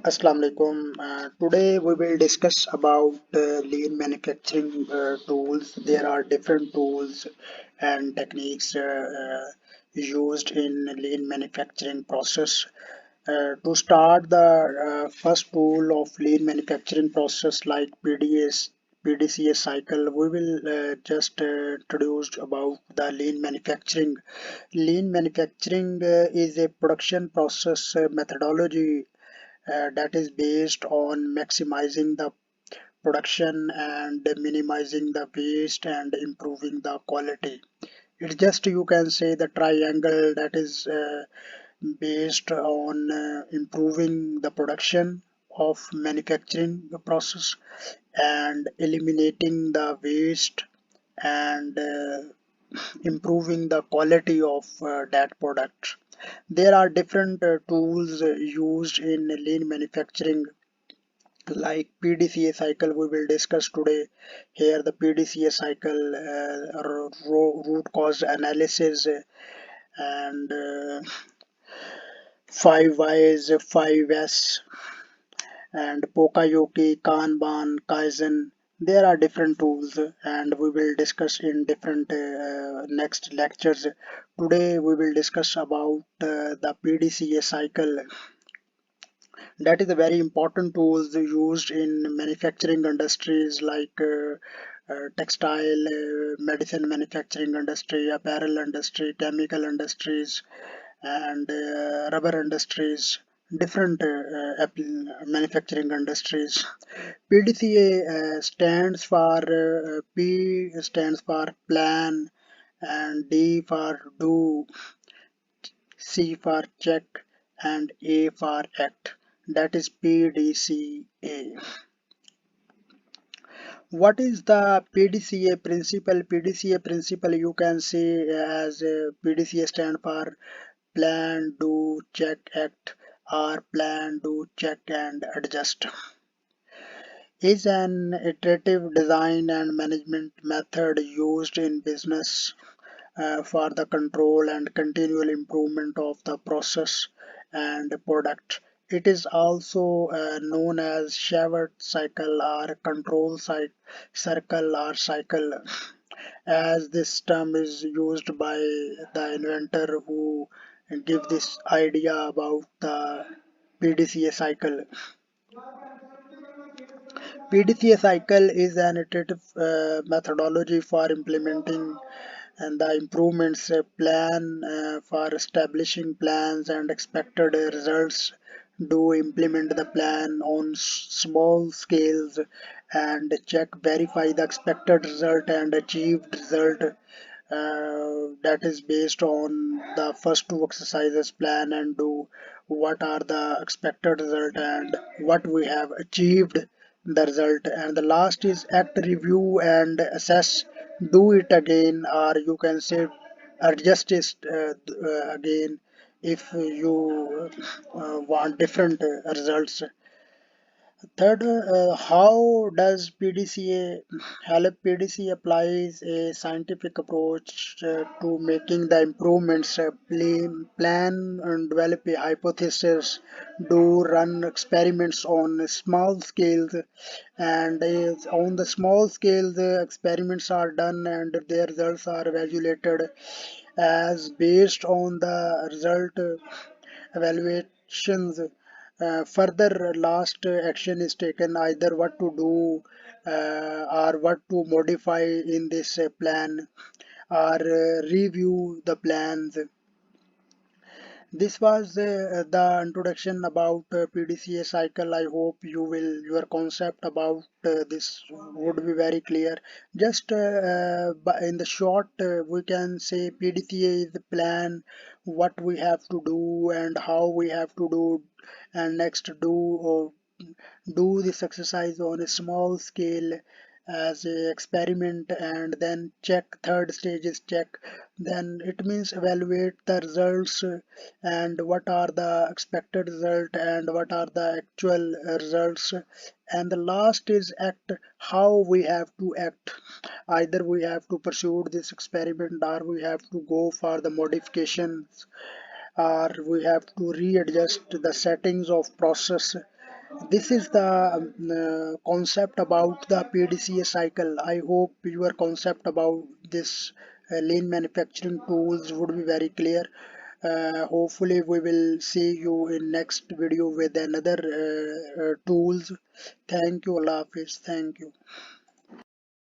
Assalamu alaikum. Today we will discuss about lean manufacturing tools. There are different tools and techniques used in lean manufacturing process. To start the first tool of lean manufacturing process like PDCA cycle, we will just introduce about the lean manufacturing. Lean manufacturing is a production process methodology that is based on maximizing the production and minimizing the waste and improving the quality. It's just you can say the triangle that is based on improving the production of manufacturing process and eliminating the waste and improving the quality of that product. There are different tools used in lean manufacturing like PDCA cycle we will discuss today. Here the PDCA cycle, root cause analysis, and 5 Ys, 5S, and Pokayoki, Kanban, Kaizen. There are different tools, and we will discuss in different next lectures. Today we will discuss about the PDCA cycle. That is a very important tools used in manufacturing industries like textile, medicine manufacturing industry, apparel industry, chemical industries, and rubber industries, different manufacturing industries. PDCA stands for P stands for plan, and D for do, C for check, and A for act. That is PDCA. What is the PDCA principle? PDCA principle you can say as PDCA stand for plan, do, check, act, or plan, do, check, and adjust. Is an iterative design and management method used in business for the control and continual improvement of the process and product. It is also known as Shewhart cycle or control circle or cycle, as this term is used by the inventor who give this idea about the PDCA cycle. PDCA cycle is an iterative methodology for implementing and the improvements plan for establishing plans and expected results. Do implement the plan on small scales and check verify the expected result and achieved result. That is based on the first two exercises plan and do, what are the expected result and what we have achieved the result, and the last is act, review and assess. Do it again, or you can say adjust it again if you want different results. Third, how does PDCA help? PDCA applies a scientific approach to making the improvements, plan and develop a hypothesis, do run experiments on small scales, and on the small scale the experiments are done and their results are evaluated as based on the result evaluations. Further last action is taken, either what to do or what to modify in this plan, or review the plans. This was the introduction about PDCA cycle. I hope your concept about this would be very clear. Just but in the short, we can say PDCA is the plan, what we have to do and how we have to do, and next do this exercise on a small scale as a experiment, and then check. Third stage is check, then it means evaluate the results and what are the expected result and what are the actual results, and the last is act, how we have to act. Either we have to pursue this experiment or we have to go for the modifications or we have to readjust the settings of process, This is the concept about the PDCA cycle. I hope your concept about this lean manufacturing tools would be very clear. Hopefully we will see you in next video with another tools. Thank you, Allah Hafiz. Thank you.